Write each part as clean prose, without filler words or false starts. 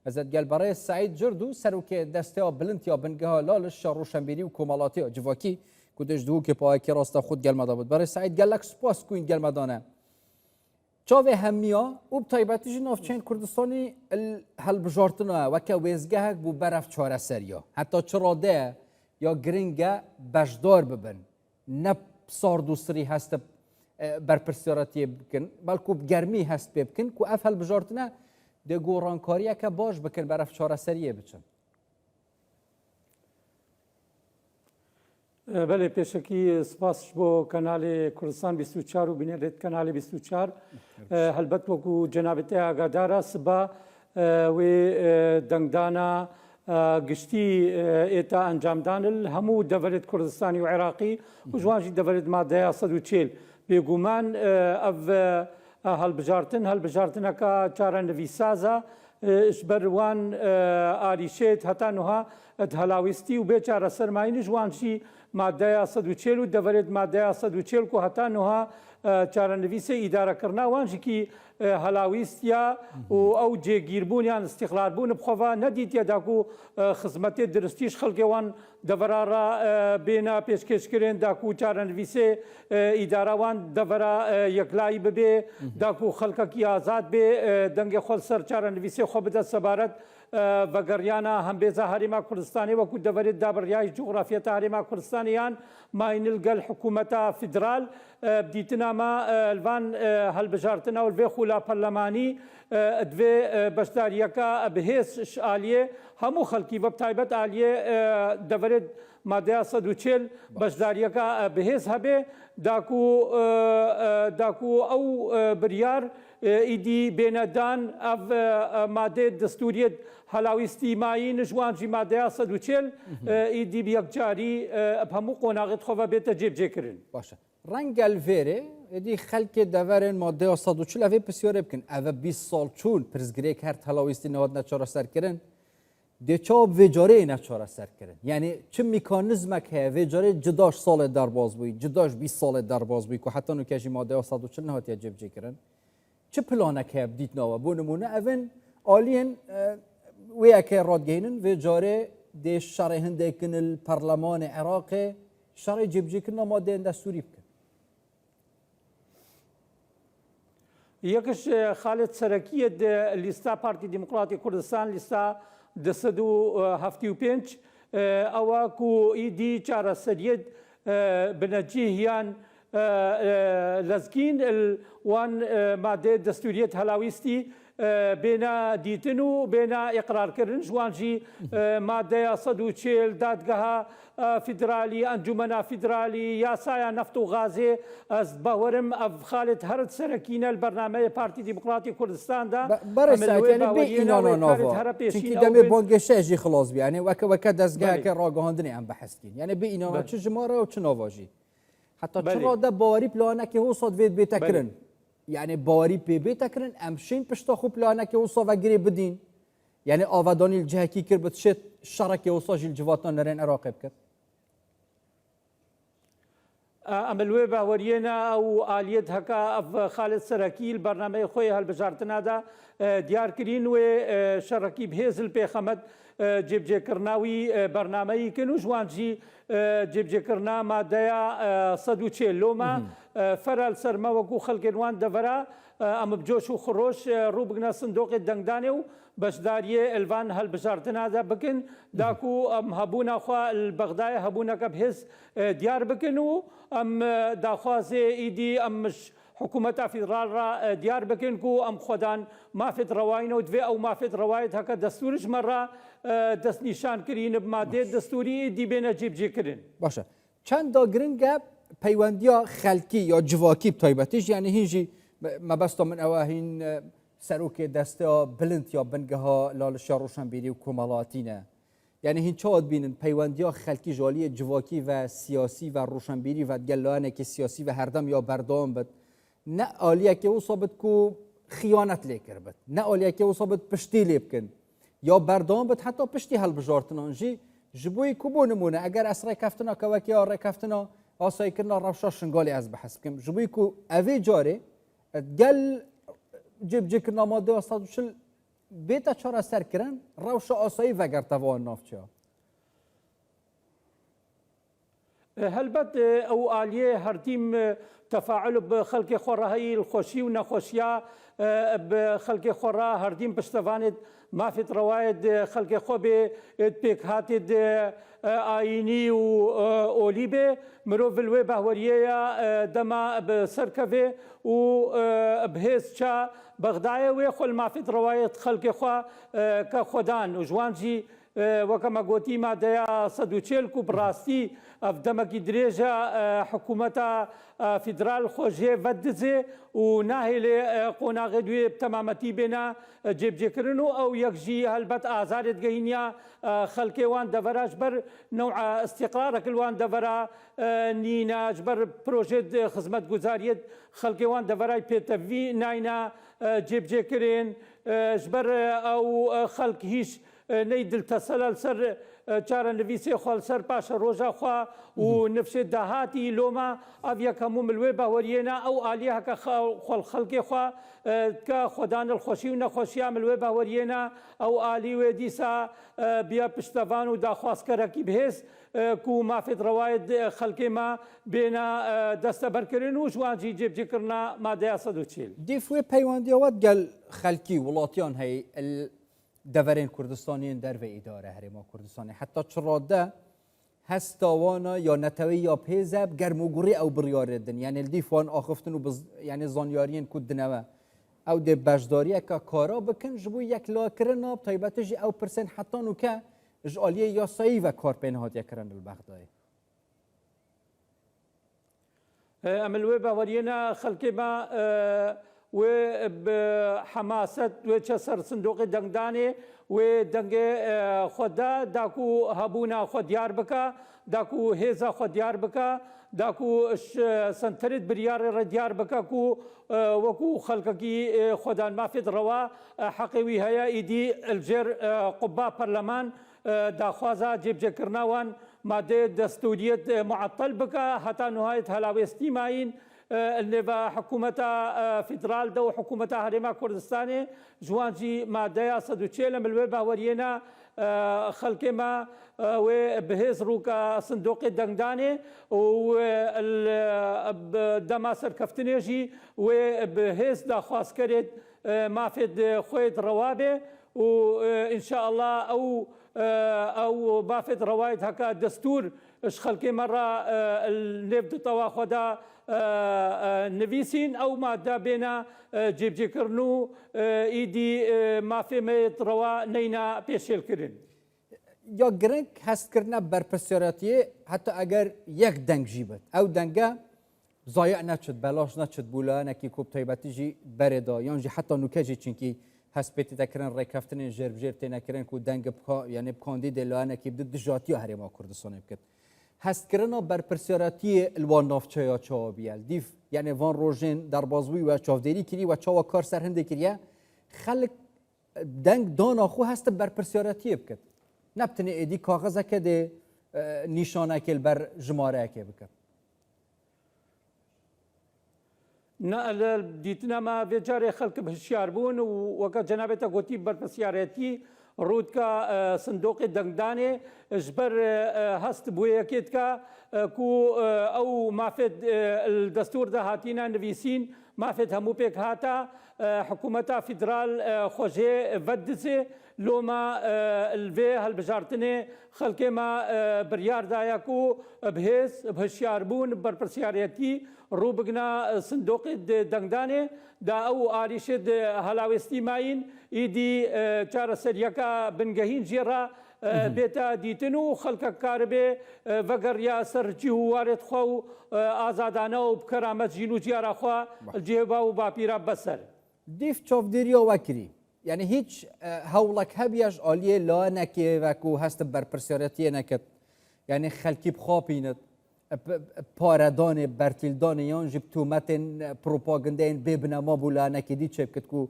ازت قال برای سعید جردو سرو که دسته بلند یا بنگاه لالش روشنبیری و کمالاتی جواکی کدش دو که پای که راست خود گل مدا بود برای سعید قال لك سپاس کوین گل مدانه چاوه همیا و بطایبتیش نافچین کردستانی هل بجارتنا وکا ویزگاه بو برف چاره سریا حتی چراده یا گرینگه بجدار ببن نه ساردوسری هست برپرسیاراتی بکن بلکو بگرمی هست بکن که اف هل بجارتنا ده گورانکاریه که باش بکن برف چاره سریه بچن بله پیشکی سپاس بو کانال کردستان 24 و بینید کانال 24 هلبت وکو جنابتی آگادارا سبا و دنگدانا گشتی ایتا انجام دان همو دولت کردستانی و عراقی و جوانجی دولت ماده 140 بگومان هلبجارتن که چاره نویسازا اشبروان آریشت حتی نوها هلاویستی و بیچاره سرمایین جوانجی ماده 140 و دولت ماده 140 که حتی نوها چاره نویس اداره کرنا وانجی که هلاویستیا و او جگیربون یا استقلال بون بخوا ندید یا داکو خدمت درستیش خلق وان دورا بینا پیشکش کردن داکو چاره نویس اداره وان دورا یکلایی به داکو خلق کی آزاد به دنگ خود سر چاره نویس خو بده سبارت وگریانا هم به هریما کردستانی و کود دورت دابریای جغرافیت هریما کردستانیان ما این الگل حکومت فدرال بدیتنا ما الوان هالبجارتنا والفي خولا برلماني ادوي بشداريكا بهيس عاليه همو خلقي وبتايبت عاليه دورت ماده 140 بشداريكا بهيس هبه داكو او بريار ایدی بینادان اف ماده دستوریت هلاویستی ماین جوان جی ماده 140 ایدی بیکجاری همو قناقت خواه بیت جیب جکرن. باشه. رنگ الویره ایدی خلک دورن ماده 140 اوی بسیار بکن. اوه 20 سال چون پرزگری کرد هلاویستی نهاد نچاره سر کرن. دیچاب وجاره نچاره سر کرن. یعنی چه میکانیزم که وجاره جداش سال در باز بوی، جداش 20 سال در باز بوی که حتی نکشی ماده 140 نهاد یا جیب جکرن. چه پلانک هب دیت نوا بونمونه اون آلین ویا که راد گینن و جاره دیش شرع هندکن الپارلمان عراق شرع جبجی کن ماده دستوری بکن. یکش خالد سرکیه لیستا پارتی دموکراتی کردستان لیستا 275 اوا کو ایدی چهار سریت بنجیهیان لزگین وان ماده دستوریت هلاویستی بین دیتن و بین اقرار کردن جوانجی ماده 140 دادگاه فدرالی انجمن فدرالی یاسای نفت و غازه از باورم اف خالد هرد سرکین البرنامه پارتی دموکراتی کردستان دا برای یعنی بی اینا نوا چونکی دمی بانگشه جی خلاص بی یعنی وک دستگاه که راگهاندنی هم بحث کن یعنی بی اینا چه جماره و چه نواجی حتی چرا ده باوری پلانه که هو صاد وید بیتکرن یعنی باوری پی بیتکرن امشین پشتا خوب پلانه که هو صاد وگری بدین یعنی آوادانی الجهکی کر بتشت شرک هو صاج الجواتان نرین عراق بکر عملوه باورینا او آلیت هکا اف خالد سرکی البرنامه خوی هالبجارتنا دا دیار کرین و شرکی بهزل پیخمد جیب جکرناوی برنامه‌ای که نوجوانجی جیب جکرنا ماده 140 لوما فرال سرما وکو خلقنوان دورا ام بجوش و خروش رو بگنا صندوق دنگدانه و بشداری الوان هالبجارتنا دا بکن داکو ام هبونا خوا البغدای هبونا کبهز دیار بکن و ام داخواز ایدی امش حکومت فدرال را دیار بکن کو ام خودان مافد رواین و دوی او مافد روایت هکا دستورش مره دست نشان کرین بماده دستوری دی بین جیب جی کرین باشه چند دا گرنگه پیوندیا خلکی یا جواکی بتایبتیش یعنی هینجی مبستا من اواهین سروک دسته بلند یا بنگه ها لالشا روشنبیری و کمالاتینه یعنی هین چاد بینن پیوندیا خلکی جالی جواکی و سیاسی و روشنبیری و گلانه که سیاسی و هردم یا بردام بد نه آلیه که او صابت کو خیانت لیکر بد نه آلیه که او صابت پشتی لی بکن یا بردام بد حتی پشتی هل بجارتنانجی جبوی کبو نمونه اگر اسرای کفتنا کواکی آره کفتنا آسای کرنا روشا شنگالی از بحث بکن جبوی کو اوی جاره گل جب جکرنا ماده 140 بێتە چارەسەرکردن ڕەوشە ئاسایی ڤەگەرتەوە ناوچەوە. هەلبەت ئەو ئالیێ هەردیم تەفاعل بە خەڵکی خۆڕەهەیی خۆشی و نەخۆشیە بە خەڵکی خۆڕا هەردیم پشتەوانێت مافێت ڕەوایەت خەڵکی خۆ بێ پێک هاتێت ئاینی و ئۆلی بێ مرۆڤ لێ باوەریەیە دەما سەرکەوێ و بهێز چا بەغدایە وێ خۆل مافێت ڕەوایەت خەڵکی خوا کە خۆدان و ژوانجی وەکەمە گوتی مادەیە 140 و بڕاستی ئەفدەمەکی درێژە حکوومەتە فیدرال خۆشێ بەدزێ و ناهێلێ قۆناغی دوێ تەمامەتی بێنە جێبجێکردن و ئەو یەکژی هەلبەت ئازارێت گەینە خەڵکێوان دەڤەراش بەر نەوع استیقرارەکەوان دەڤەرا نینەش بەر پرۆژێت خزمەت گوزاریت خەڵکێوان دەڤەرای پێتەڤی ناینە جێبجێکرێن ژبەر ئەو خەڵک هیچ نەی دلتەسەلەل سەر چارە نویسێ خۆل سەر پاشە ڕۆژە خوا و نفشێت داهاتی لۆمە ئەڤ یەکەموو ملوێ باوەریێنە ئەو ئالیە هەکە خۆڵ خەڵکێ خوا کە خۆدان خۆشی و نەخۆشیە ملوێ باوەریێنە ئەو ئالی وێ دیسا بیا پشتەوان و داخوازکەرەکی بهێز کو مافێت ڕەوایەت خەڵکێمە بێنە دەستە بەرکردن و ژوانجی جێبجێکردنا مادەیە 140. دیفوێ پەیوەندیەوەت گەل خەلکی وڵاتیان هەیە دەڤەرێن کوردستانیان دەرڤێ ئیدارە هەرێما کوردستانی حتا چڕادە هەستاوانە یا نەتەوەی یا پێزە گەرموگوڕی ئەو بڕیارێدن یعنی دیفوان ئاخفتن و یعنی زانیاریان کودنەوە ئەو دێ بەشداریەکە کارا بکەن ji بۆ یەکلاکردنا تایبەتیژی ئەو پرسێن حتان و کە ji aliyê yasayî ve kar pên hatiye kirin li Bexdayê. ئەمە لێ باوەریێنە خەڵکێمە وێ حەماست وێ چە سەر سندۆقی دەنگدانێ وێ دەنگێ خۆدا داکو هەبوونا خۆ دیار بکە داکو هێزە خۆ دیار بکە داکو سنترت بریارێ ڕێ دیار بکە و وەکو خەڵکەکی خۆدان مافێت ڕەوا حەقیوی هەیە ئیدی ئەلژێر قوبا پەرلەمان داخوازە جێبجێکردناوان مادەیە دەستوریەت معەتەل بکە هەتا نهایەت هەلاوێستی ماین النێڤە حکوومەتە فیدرال دە و حکوومەتە هەرێما کوردستانê جوانجی مادەیە 140 لە ملوێ باوەریێنە خەڵکێمە wê bihêz rûka sindokê dengdanê û dema serkeftinê jî wê bihêz daxwazkerê mafê xwê rewa bê û înşaallah ew mafê rewayet heka destûr ji xelkê me re nêv ditewa xwe de nivîsîn ew madde bêne cêbcêkirin û îdî mafê me rewa neyne pêşêlkirin. یا گرنگ هەستکردنە بەرپرسیارەتیە حتا ئەگەر یەک دەنگ ژی بێت ئەو دەنگە زایع نەچێت بەلاش نەچێت بولانێکی کۆب تایبەتیژی بەرێدا یانجی حتا نوکەژی چونکی هەستپێتی دەکردن ڕێکەفتنی ژێربژێر تێنەکردن و دەنگە یعنی بکاندی دێلوانێکی بدە دژاتی هەرێما کوردستانی بکرد هەستکردنە بەرپرسیارەتیە الوان ناوچەیە چاوە بیال دیف یعنی وان ڕۆژێن دەربازبووی و چاودێری کردی و چاوە کار سەر هەندێک کردە خەڵک دەنگ داناخۆ هەستە بەرپرسیارەتیە بکرد نبتنی ایدی کاغذه که ده نیشانه که بر جماره که بکن نه دیتنا ما ویجار خلق بهشیار بون و وقت جنابتا گوتی برپرسیارەتی رودکا صندوق دنگدانه جبر هست بویه کت که کو او مافد الدستور ده هاتینا نویسین مافد همو پیک هاتا حکومتا فدرال خوژه ودزه لوما الوی هالبجارتنه خلق ما بریار دایا کو بهز بهشیار بون برپرسیارەتی رو بگنا صندوق دنگدانه دا او آریشد هلاوستی ماین ایدی چار سریکا بنگهین جیرا بێتە دیتن و خەڵکە کار بێ ڤەگەڕیا سەرجی و وارێت خوا و ئازادانە و بکەرامەت ژین و جیارەخوا جێبا و باپیرە بەسەر دیف چاودێریە وەکری یعنی هیچ هەوڵک هەبیەش ئالیێ لا نەکێوەک و هەستە بەرپرسیارەتیە نەکرد یعنی خەلکی بخواپینت پارەدانێ بەرتیلدانێ یان ژی تومەتێن پرۆپاگندەیەن بێ بنەما بوو لانەکێدی چێ بکرد و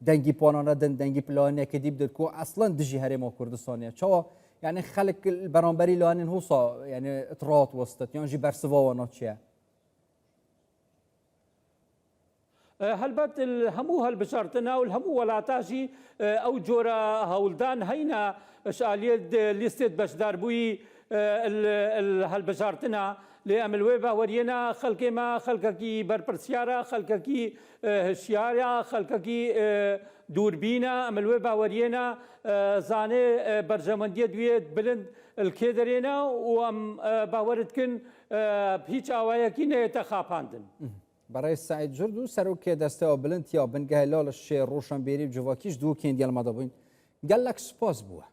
دەنگی پانانە دن دەنگی پلانێکێدی بدرد و ئەسڵەن دژی هەرێما کوردستانیە چاوە یعنی خەلک بەرامبەری لانێن هوسا یعنی اطراعات وەستت یان ژی بەرسڤاوە ناچیە هەلبەت هەموو هەڵبژارتنە و هەموو وڵاتاشی ئەو جۆرە هەوڵدان هەینە شالێت لیستێت بەشداربووی هەڵبژارتنە لێ ئەملوێ باوەریێنە خەڵکێمە خەڵکەکی بەرپرسیارە خەڵکەکی هشیارە خەڵکەکی دووربینە ئەملوێ باوەریێنە زانێ بەرژەمەندیە دوێت بلند الکێ دەرێنە و ئەم باوەرتکن هیچ ئاوایەکی نەیەتە خاپاندن. برای سعید جرد و سەرۆکێ دەستەوە بلند یا بنگای لا لە شێ ڕۆشنبێری و جوواکیش دوو کێندیال مەدەبووین گەلک سپاس بووە.